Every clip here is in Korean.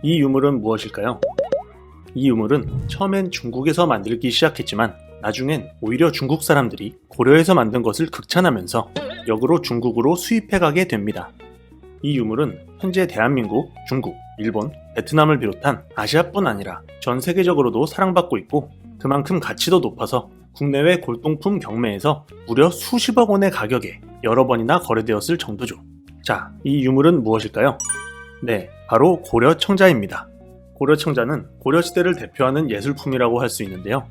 이 유물은 무엇일까요? 이 유물은 처음엔 중국에서 만들기 시작했지만 나중엔 오히려 중국 사람들이 고려에서 만든 것을 극찬하면서 역으로 중국으로 수입해가게 됩니다. 이 유물은 현재 대한민국, 중국, 일본, 베트남을 비롯한 아시아뿐 아니라 전 세계적으로도 사랑받고 있고 그만큼 가치도 높아서 국내외 골동품 경매에서 무려 수십억 원의 가격에 여러 번이나 거래되었을 정도죠. 자, 이 유물은 무엇일까요? 네, 바로 고려 청자입니다. 고려 청자는 고려시대를 대표하는 예술품이라고 할 수 있는데요.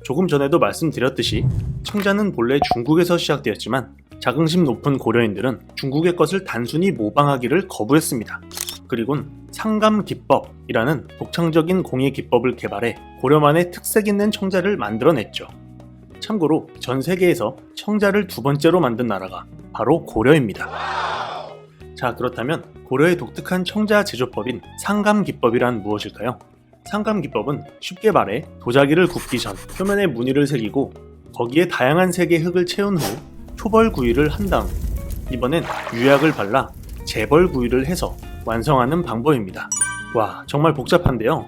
조금 전에도 말씀드렸듯이 청자는 본래 중국에서 시작되었지만 자긍심 높은 고려인들은 중국의 것을 단순히 모방하기를 거부했습니다. 그리곤 상감기법이라는 독창적인 공예 기법을 개발해 고려만의 특색 있는 청자를 만들어냈죠. 참고로 전 세계에서 청자를 두 번째로 만든 나라가 바로 고려입니다. 자, 그렇다면 고려의 독특한 청자 제조법인 상감기법이란 무엇일까요? 상감기법은 쉽게 말해 도자기를 굽기 전 표면에 무늬를 새기고 거기에 다양한 색의 흙을 채운 후 초벌구이를 한 다음 이번엔 유약을 발라 재벌구이를 해서 완성하는 방법입니다. 와, 정말 복잡한데요.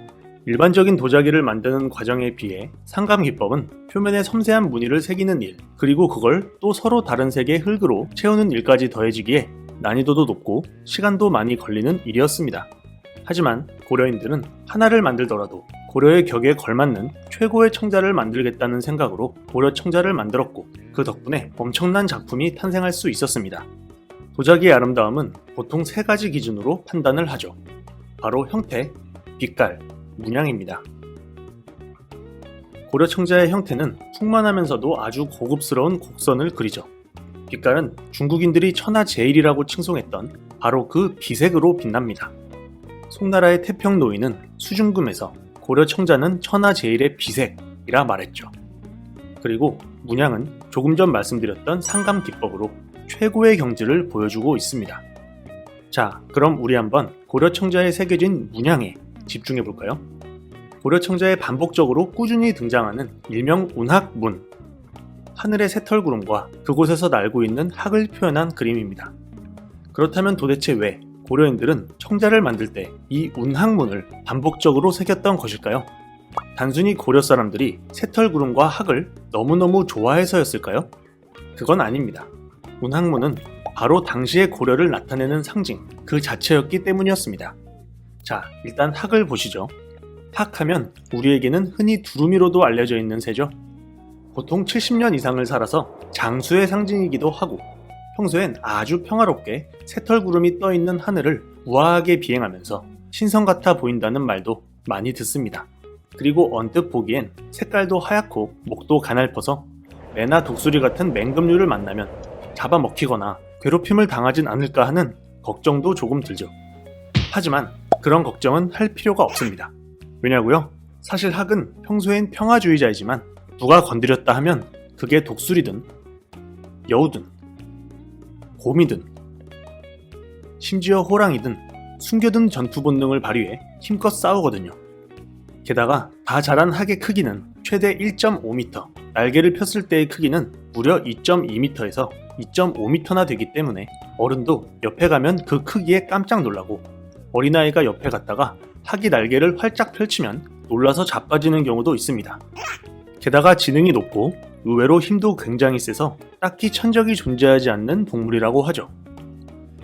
일반적인 도자기를 만드는 과정에 비해 상감기법은 표면에 섬세한 무늬를 새기는 일, 그리고 그걸 또 서로 다른 색의 흙으로 채우는 일까지 더해지기에 난이도도 높고 시간도 많이 걸리는 일이었습니다. 하지만 고려인들은 하나를 만들더라도 고려의 격에 걸맞는 최고의 청자를 만들겠다는 생각으로 고려 청자를 만들었고 그 덕분에 엄청난 작품이 탄생할 수 있었습니다. 도자기의 아름다움은 보통 세 가지 기준으로 판단을 하죠. 바로 형태, 빛깔, 문양입니다. 고려 청자의 형태는 풍만하면서도 아주 고급스러운 곡선을 그리죠. 빛깔은 중국인들이 천하제일이라고 칭송했던 바로 그 비색으로 빛납니다. 송나라의 태평노인은 수중금에서 고려 청자는 천하제일의 비색이라 말했죠. 그리고 문양은 조금 전 말씀드렸던 상감기법으로 최고의 경지를 보여주고 있습니다. 자, 그럼 우리 한번 고려 청자에 새겨진 문양에 집중해볼까요? 고려 청자에 반복적으로 꾸준히 등장하는 일명 운학문, 하늘의 새털구름과 그곳에서 날고 있는 학을 표현한 그림입니다. 그렇다면 도대체 왜 고려인들은 청자를 만들 때 이 운학문을 반복적으로 새겼던 것일까요? 단순히 고려 사람들이 새털구름과 학을 너무너무 좋아해서였을까요? 그건 아닙니다. 운학문은 바로 당시의 고려를 나타내는 상징 그 자체였기 때문이었습니다. 자, 일단 학을 보시죠. 학하면 우리에게는 흔히 두루미로도 알려져 있는 새죠. 보통 70년 이상을 살아서 장수의 상징이기도 하고 평소엔 아주 평화롭게 새털구름이 떠있는 하늘을 우아하게 비행하면서 신성 같아 보인다는 말도 많이 듣습니다. 그리고 언뜻 보기엔 색깔도 하얗고 목도 가냘퍼서 매나 독수리 같은 맹금류를 만나면 잡아먹히거나 괴롭힘을 당하진 않을까 하는 걱정도 조금 들죠. 하지만 그런 걱정은 할 필요가 없습니다. 왜냐고요? 사실 학은 평소엔 평화주의자이지만 누가 건드렸다 하면 그게 독수리든 여우든 곰이든 심지어 호랑이든 숨겨둔 전투 본능을 발휘해 힘껏 싸우거든요. 게다가 다 자란 학의 크기는 최대 1.5m, 날개를 폈을 때의 크기는 무려 2.2m에서 2.5m나 되기 때문에 어른도 옆에 가면 그 크기에 깜짝 놀라고 어린아이가 옆에 갔다가 학이 날개를 활짝 펼치면 놀라서 자빠지는 경우도 있습니다. 게다가 지능이 높고 의외로 힘도 굉장히 세서 딱히 천적이 존재하지 않는 동물이라고 하죠.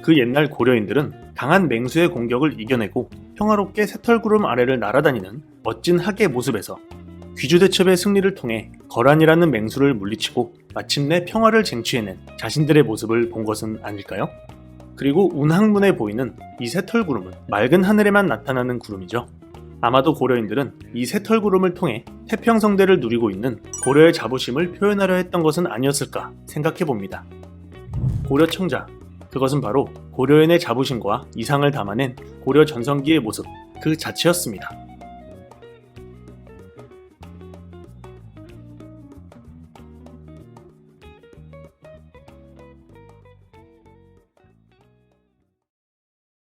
그 옛날 고려인들은 강한 맹수의 공격을 이겨내고 평화롭게 새털구름 아래를 날아다니는 멋진 학의 모습에서 귀주대첩의 승리를 통해 거란이라는 맹수를 물리치고 마침내 평화를 쟁취해낸 자신들의 모습을 본 것은 아닐까요? 그리고 운학문에 보이는 이 새털구름은 맑은 하늘에만 나타나는 구름이죠. 아마도 고려인들은 이 새털구름을 통해 태평성대를 누리고 있는 고려의 자부심을 표현하려 했던 것은 아니었을까 생각해봅니다. 고려 청자, 그것은 바로 고려인의 자부심과 이상을 담아낸 고려 전성기의 모습 그 자체였습니다.